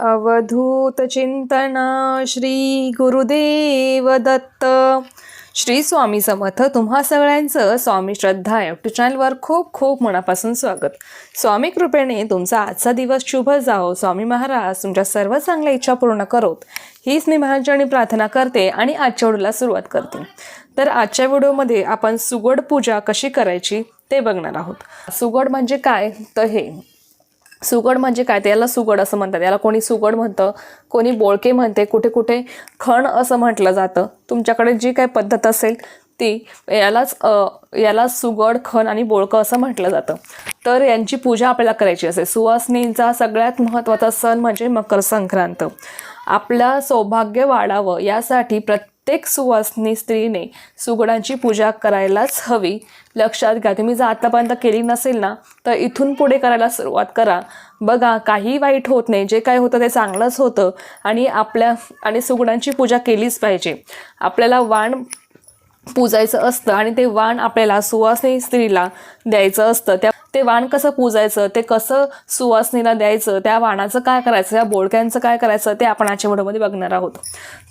अवधूत चिंतन श्री गुरुदेव दत्त. श्री स्वामी समर्थ. तुम्हा सगळ्यांचं स्वामी श्रद्धा यूट्यूब चॅनलवर खूप खूप मनापासून स्वागत. स्वामी कृपेने तुमचा आजचा दिवस शुभ जाओ. स्वामी महाराज तुमच्या सर्व चांगल्या इच्छा पूर्ण करोत हीच मी महाराजांनी प्रार्थना करते आणि आजच्या व्हिडिओला सुरुवात करते. तर आजच्या व्हिडिओमध्ये आपण सुगड पूजा कशी करायची ते बघणार आहोत. सुगड म्हणजे काय, तर हे सुगड म्हणजे काय, त्याला सुगड असं म्हणतात. याला कोणी सुगड म्हणतं, कोणी बोळके म्हणते, कुठे कुठे खण असं म्हटलं जातं. तुमच्याकडे जी काही पद्धत असेल ती याला सुगड, खण आणि बोळकं असं म्हटलं जातं. तर यांची पूजा आपल्याला करायची असते. सुवासिनींचा सगळ्यात महत्त्वाचा सण म्हणजे मकर संक्रांत. आपलं सौभाग्य वाढावं यासाठी प्रत्येक सुवासिनी स्त्रीने सुगडांची पूजा करायलाच हवी. लक्षात घ्या, तुम्ही जर आतापर्यंत केली नसेल ना तर इथून पुढे करायला सुरुवात करा. बघा, काही वाईट होत नाही, जे काय होतं ते चांगलंच होतं. आणि सुगडांची पूजा केलीच पाहिजे. आपल्याला वाण पूजायचं असतं आणि ते वाण आपल्याला सुवासिनी स्त्रीला द्यायचं असतं. ते वाण कसं पूजायचं, ते कसं सुवासिनीला द्यायचं, त्या वाणाचं काय करायचं, त्या बोळक्यांचं काय करायचं ते आपण आजच्या व्हिडिओमध्ये बघणार आहोत.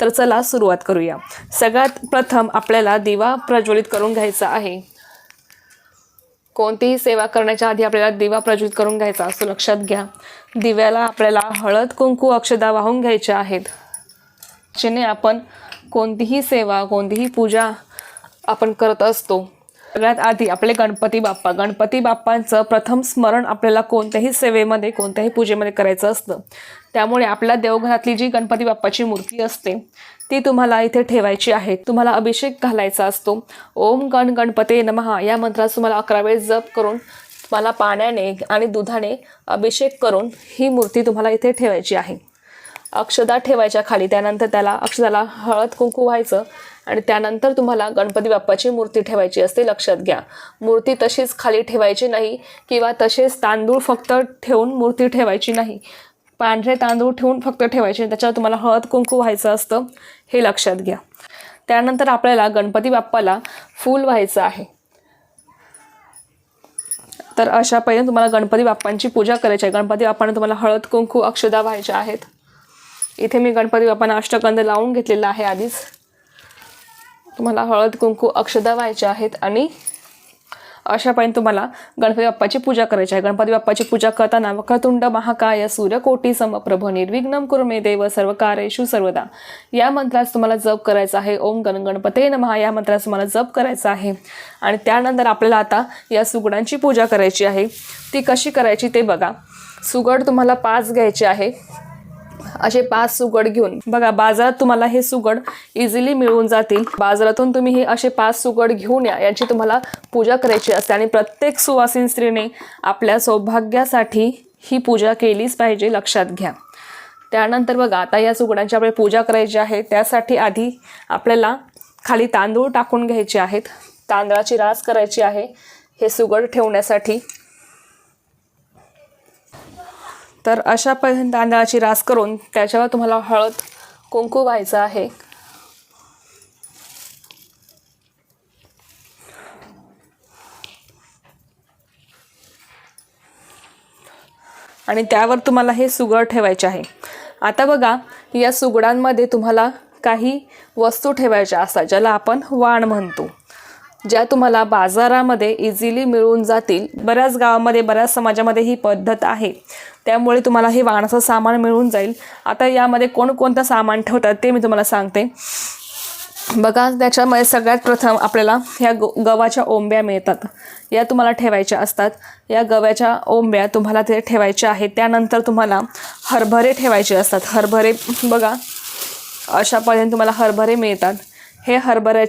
तर चला सुरुवात करूया. सगळ्यात प्रथम आपल्याला दिवा प्रज्वलित करून घ्यायचा आहे. कोणतीही सेवा करण्याच्या आधी आपल्याला दिवा प्रज्वलित करून घ्यायचा असतो, लक्षात घ्या. दिव्याला आपल्याला हळद, कुंकू, अक्षदा वाहून घ्यायच्या आहेत. जेणे आपण कोणतीही सेवा, कोणतीही पूजा आपण करत असतो. सगळ्यात आधी आपले गणपती बाप्पांचं प्रथम स्मरण आपल्याला कोणत्याही सेवेमध्ये, कोणत्याही पूजेमध्ये करायचं असतं. त्यामुळे आपल्या देवघरातली जी गणपती बाप्पाची मूर्ती असते ती तुम्हाला इथे ठेवायची आहे. तुम्हाला अभिषेक घालायचा असतो. ओम गण गणपते नमः या मंत्राचा तुम्हाला 11 वेळेस जप करून तुम्हाला पाण्याने आणि दुधाने अभिषेक करून ही मूर्ती तुम्हाला इथे ठेवायची आहे. अक्षदा ठेवायच्या खाली. त्यानंतर त्याला अक्षदाला हळद कुंकू व्हायचं आणि त्यानंतर तुम्हाला गणपती बाप्पाची मूर्ती ठेवायची असते. लक्षात घ्या, मूर्ती तशीच खाली ठेवायची नाही किंवा तसेच तांदूळ फक्त ठेवून मूर्ती ठेवायची नाही. पांढरे तांदूळ ठेवून फक्त ठेवायचे, त्याच्यावर तुम्हाला हळद कुंकू व्हायचं असतं, हे लक्षात घ्या. त्यानंतर आपल्याला गणपती बाप्पाला फूल व्हायचं आहे. तर अशा पद्धतीने तुम्हाला गणपती बाप्पांची पूजा करायची आहे. गणपती बाप्पांना तुम्हाला हळद कुंकू अक्षदा व्हायच्या आहेत. इथे मी गणपती बाप्पांना अष्टगंध लावून घेतलेला आहे आधीच. तुम्हाला हळद कुंकू अक्षदा व्हायच्या आहेत आणि अशा पद्धतीने तुम्हाला गणपती बाप्पाची पूजा करायची आहे. गणपती बाप्पाची पूजा करताना वक्रतुंड महाकाय सूर्यकोटी समप्रभ निर्विघ्नं कुरु मे देव सर्व कार्येषु सर्वदा या मंत्राचा तुम्हाला जप करायचा आहे. ओम गण गणपते नमः या मंत्राचा तुम्हाला जप करायचा आहे. आणि त्यानंतर आपल्याला आता या सुगडांची पूजा करायची आहे. ती कशी करायची ते बघा. सुगड तुम्हाला 5 घ्यायचे आहे. असे 5 सुगड घेऊन बघा, बाजारात तुम्हाला हे सुगड इझिली मिळून जातील. बाजारातून तुम्ही हे असे 5 सुगड घेऊन या. यांची तुम्हाला पूजा करायची असते आणि प्रत्येक सुवासिनी स्त्रीने आपल्या सौभाग्यासाठी ही पूजा केलीच पाहिजे, लक्षात घ्या. त्यानंतर बघा, आता या सुगडांची आपल्याला पूजा करायची आहे. त्यासाठी आधी आपल्याला खाली तांदूळ टाकून घ्यायचे आहेत. तांदळाची रास करायची आहे हे सुगड ठेवण्यासाठी. तर अशा पद्धतीने तांदळाची रास करून त्याच्यावर तुम्हाला हळद कुंकू व्हायचं आहे. आणि त्यावर तुम्हाला हे सुगड ठेवायचे आहे. आता बघा, या सुगडांमध्ये तुम्हाला काही वस्तू ठेवायच्या असतात ज्याला आपण वाण म्हणतो, ज्या तुम्हाला बाजारामध्ये इझिली मिळून जातील. बऱ्याच गावामध्ये, बऱ्याच समाजामध्ये ही पद्धत आहे. त्यामुळे तुम्हाला हे वाणाचं सामान मिळून जाईल. आता यामध्ये कोणकोणतं सामान ठेवतात ते मी तुम्हाला सांगते. बघा, त्याच्यामध्ये सगळ्यात प्रथम आपल्याला ह्या गव्हाच्या ओंब्या मिळतात. या तुम्हाला ठेवायच्या असतात. या गव्हाच्या ओंब्या तुम्हाला ते ठेवायच्या आहेत. त्यानंतर तुम्हाला हरभरे ठेवायचे असतात. हरभरे बघा, अशा पद्धतीने तुम्हाला हरभरे मिळतात. हे हरभरे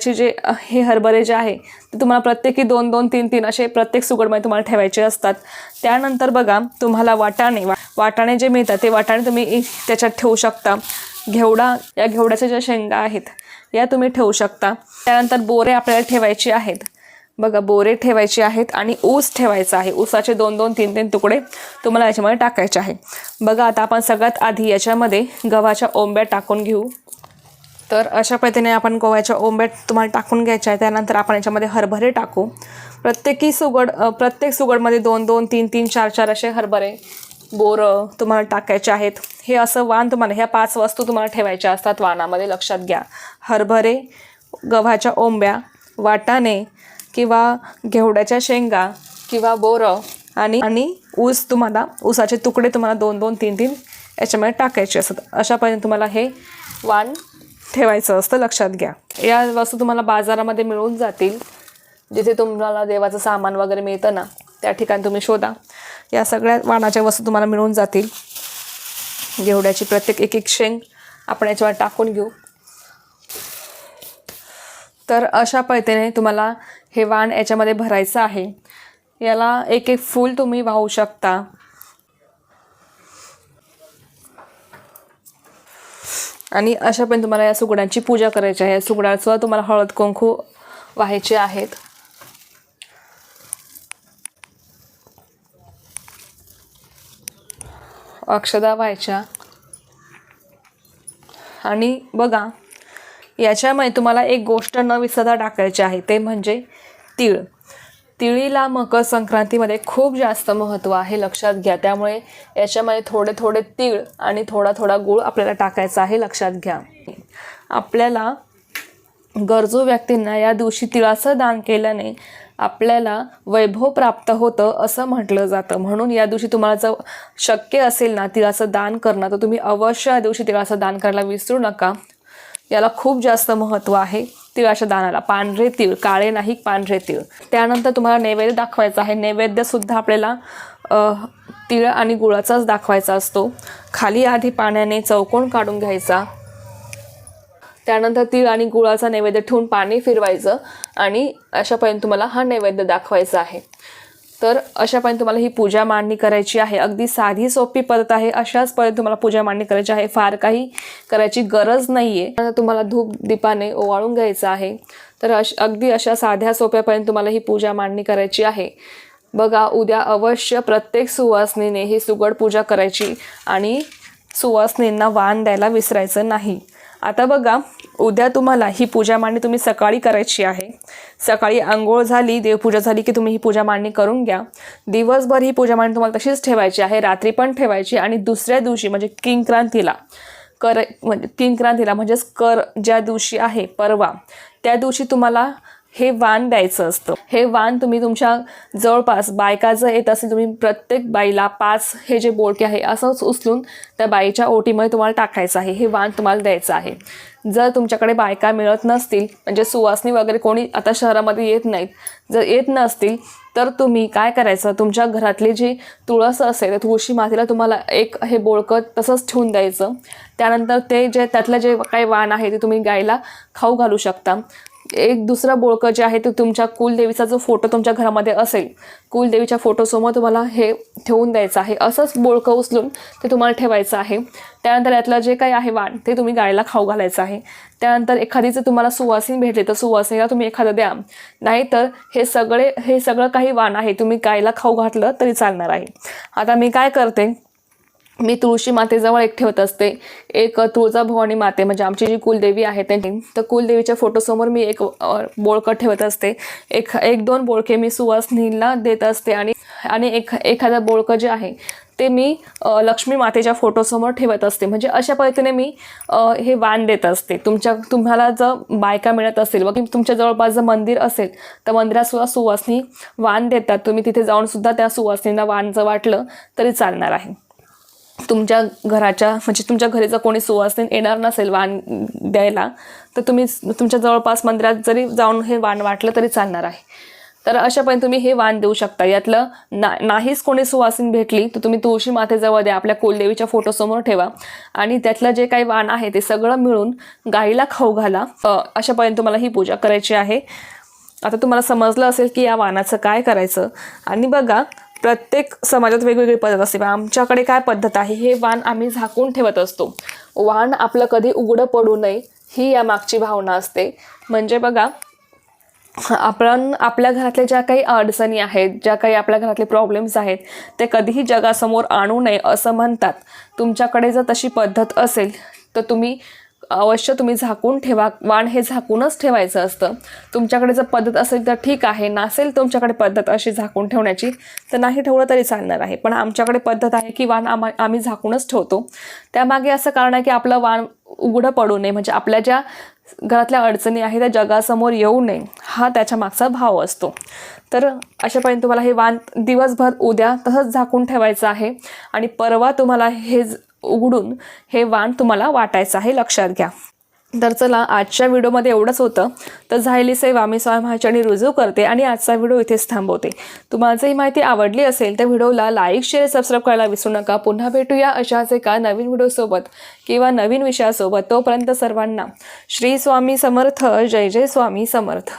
जे आहे ते तुम्हाला प्रत्येकी 2-2, 3-3 असे प्रत्येक सुगडमध्ये तुम्हाला ठेवायचे असतात. त्यानंतर बघा, तुम्हाला वाटाणे जे मिळतात ते वाटाणे तुम्ही त्याच्यात ठेवू शकता. या घेवड्याच्या ज्या शेंगा आहेत या तुम्ही ठेवू शकता. त्यानंतर बोरे आपल्याला ठेवायचे आहेत. बघा, बोरे ठेवायचे आहेत आणि ऊस ठेवायचा आहे. ऊसाचे 2-2, 3-3 तुकडे तुम्हाला याच्यामध्ये टाकायचे आहे. बघा, आता आपण सगळ्यात आधी याच्यामध्ये गव्हाच्या ओंब्या टाकून घेऊ. तर अशा पद्धतीने आपण गव्हाच्या ओंब्या तुम्हाला टाकून घ्यायच्या आहे. त्यानंतर आपण याच्यामध्ये हरभरे टाकू. प्रत्येक सुगडमध्ये 2-2, 3-3, 4-4 असे हरभरे बोरं तुम्हाला टाकायचे आहेत. हे असं वाण तुम्हाला ह्या 5 वस्तू तुम्हाला ठेवायच्या असतात वाणामध्ये, लक्षात घ्या. हरभरे, गव्हाच्या ओंब्या, वाटाणे किंवा घेवड्याच्या शेंगा किंवा बोरं आणि ऊस, तुम्हाला ऊसाचे तुकडे तुम्हाला 2-2, 3-3 याच्यामध्ये टाकायचे असतात. अशा पद्धतीने तुम्हाला हे वाण ठेवायचं असतं, लक्षात घ्या. या वस्तू तुम्हाला बाजारामध्ये मिळून जातील. जिथे तुम्हाला देवाचं सामान वगैरे मिळतं ना, त्या ठिकाणी तुम्ही शोधा. या सगळ्या वाणाच्या वस्तू तुम्हाला मिळून जातील. घेवड्याची प्रत्येक एक शेंग आपण याच्यावर टाकून घेऊ. तर अशा पद्धतीने तुम्हाला हे वाण याच्यामध्ये भरायचं आहे. याला एक फूल तुम्ही वाहू शकता. आणि अशा पण तुम्हाला या सुगडांची पूजा करायची आहे. सुगडाचं तुम्हाला हळद कुंकू व्हायचे आहेत. अक्षदा व्हायच्या. आणि बघा, याच्यामध्ये तुम्हाला एक गोष्ट न विसरता टाकायची आहे, ते म्हणजे तीळ. तिळीला मकर संक्रांतीमध्ये खूप जास्त महत्त्व आहे, लक्षात घ्या. त्यामुळे याच्यामध्ये थोडे थोडे तीळ आणि थोडा थोडा गूळ आपल्याला टाकायचा आहे, लक्षात घ्या. आपल्याला गरजू व्यक्तींना या दिवशी तिळाचं दान केल्याने आपल्याला वैभव प्राप्त होतं असं म्हटलं जातं. म्हणून या दिवशी तुम्हाला जर शक्य असेल ना तिळाचं दान करणं, तर तुम्ही अवश्य या दिवशी तिळाचं दान करायला विसरू नका. याला खूप जास्त महत्त्व आहे तिळाच्या दानाला. पांढरे तीळ, काळे नाही, पांढरे तीळ. त्यानंतर तुम्हाला नैवेद्य दाखवायचा आहे. नैवेद्यसुद्धा आपल्याला तीळ आणि गुळाचाच दाखवायचा असतो. खाली आधी पाण्याने चौकोन काढून घ्यायचा. त्यानंतर तीळ आणि गुळाचा नैवेद्य ठेवून पाणी फिरवायचं आणि अशापर्यंत तुम्हाला हा नैवेद्य दाखवायचा आहे. तर अशापर्यंत तुम्हाला ही पूजा मांडणी करायची आहे. अगदी साधी सोपी पद्धत आहे. अशाच पद्धतीने तुम्हाला पूजा मांडणी करायची आहे. फार काही करायची गरज नाही आहे. तुम्हाला धूप दीपाने ओवाळून घ्यायचं आहे. तर अगदी अशा साध्या सोप्यापर्यंत तुम्हाला ही पूजा मांडणी करायची आहे. बघा, उद्या अवश्य प्रत्येक सुवासिनीने ही सुगड पूजा करायची आणि सुवासिनींना वाण द्यायला विसरायचं नाही. आता बघा, उद्या तुम्हाला ही पूजा मांडणी तुम्ही सकाळी करायची आहे. सकाळी आंघोळ झाली, देवपूजा झाली की तुम्ही ही पूजा मांडणी करून घ्या. दिवसभर ही पूजा मांडणी तुम्हाला तशीच ठेवायची आहे, रात्री पण ठेवायची. आणि दुसऱ्या दिवशी म्हणजे किंक्रांतीला म्हणजेच कर ज्या दिवशी आहे परवा, त्या दिवशी तुम्हाला हे वाण द्यायचं असतं. हे वाण तुम्ही तुमच्या जवळपास बायका जर येत असेल, तुम्ही प्रत्येक बाईला 5 हे जे बोलके आहे असंच उचलून त्या बाईच्या ओटीमध्ये तुम्हाला टाकायचं आहे. हे वाण तुम्हाला द्यायचं आहे. जर तुमच्याकडे बायका मिळत नसतील, म्हणजे सुवासिनी वगैरे कोणी आता शहरामध्ये येत नाहीत, जर येत नसतील तर तुम्ही काय करायचं, तुमच्या घरातली जी तुळस असेल त्या तुळशी मातेला तुम्हाला एक हे बोळकं तसंच ठेवून द्यायचं. त्यानंतर ते जे त्यातलं जे काही वाण आहे ते तुम्ही गायला खाऊ घालू शकता. एक दुसरं बोळकं जे आहे ते तुमच्या कुलदेवीचा जो फोटो तुमच्या घरामध्ये असेल, कुलदेवीच्या फोटोसमोर तुम्हाला हे ठेवून द्यायचं आहे. असंच बोळकं उचलून ते तुम्हाला ठेवायचं आहे. त्यानंतर यातलं जे काही आहे वाण ते तुम्ही गायला खाऊ घालायचं आहे. त्यानंतर एखादी जर तुम्हाला सुवासिनी भेटली तर सुवासिनीला तुम्ही एखादं द्या. नाहीतर हे सगळं काही वाण आहे तुम्ही गायला खाऊ घातलं तरी चालणार आहे. आता मी काय करते, मी तुळशी मातेजवळ एक ठेवत असते. एक तुळजाभवानी माते म्हणजे आमची जी कुलदेवी आहे त्यांची, तर कुलदेवीच्या फोटोसमोर मी एक बोळकं ठेवत असते. एक दोन बोळके मी सुवासिनीला देत असते आणि एखादं बोळकं जे आहे ते मी लक्ष्मी मातेच्या फोटोसमोर ठेवत असते. म्हणजे अशा पद्धतीने मी हे वाण देत असते. तुम्हाला जर बायका मिळत असेल व तुमच्या जवळपास जर मंदिर असेल तर मंदिरात सुद्धा सुवासिनी वाण देतात. तुम्ही तिथे जाऊन सुद्धा त्या सुवासिनीला वाण जर वाटलं तरी चालणार आहे. तुमच्या घरी जर कोणी सुवासिनी येणार नसेल वाण द्यायला, तर तुम्ही तुमच्या जवळपास मंदिरात जरी जाऊन हे वाण वाटलं तरी चालणार आहे. तर अशा पण तुम्ही हे वाण देऊ शकता. यातलं नाहीच कोणी सुवासिनी भेटली तर तुम्ही तुळशी मातेजवळ द्या, आपल्या कुलदेवीच्या फोटोसमोर ठेवा आणि त्यातलं जे काही वाण आहे ते सगळं मिळून गाईला खाऊ घाला. अशापर्यंत तुम्हाला ही पूजा करायची आहे. आता तुम्हाला समजलं असेल की या वाणाचं काय करायचं. आणि बघा, प्रत्येक समाजात वेगवेगळी पद्धत असते. आमच्याकडे काय पद्धत आहे, हे वाण आम्ही झाकून ठेवत असतो. वाण आपलं कधी उघडं पडू नये ही या मागची भावना असते. म्हणजे बघा, आपण आपल्या घरातल्या ज्या काही अडचणी आहेत, ज्या काही आपल्या घरातले प्रॉब्लेम्स आहेत ते कधीही जगासमोर आणू नये असं म्हणतात. तुमच्याकडे जर तशी पद्धत असेल तर तुम्ही अवश्य तुम्ही झाकून ठेवा. वाण हे झाकूनच ठेवायचं असतं. तुमच्याकडे जर पद्धत असेल तर ठीक आहे, नसेल तुमच्याकडे पद्धत अशी झाकून ठेवण्याची तर नाही ठेवलं तरी चालणार आहे. पण आमच्याकडे पद्धत आहे की वाण आम्ही झाकूनच ठेवतो. त्यामागे असं कारण आहे की आपलं वाण उघडं पडू नये, म्हणजे आपल्या ज्या घरातल्या अडचणी आहेत त्या जगासमोर येऊ नये, हा त्याच्या मागचा भाव असतो. तर अशापर्यंत तुम्हाला हे वाण दिवसभर उद्या तसंच झाकून ठेवायचं आहे आणि परवा तुम्हाला हे उघडून हे वाण तुम्हाला वाटायचं आहे, लक्षात घ्या. तर चला, आजच्या व्हिडिओमध्ये एवढंच होतं. तर झालेली सेवा मी स्वामी महाचरणी रुजू करते आणि आजचा व्हिडिओ इथेच थांबवते. तुम्हाला जर ही माहिती आवडली असेल तर व्हिडिओला लाईक, शेअर, सबस्क्राईब करायला विसरू नका. पुन्हा भेटूया अशाच एका नवीन व्हिडिओसोबत किंवा नवीन विषयासोबत. तोपर्यंत सर्वांना श्री स्वामी समर्थ. जय जय स्वामी समर्थ.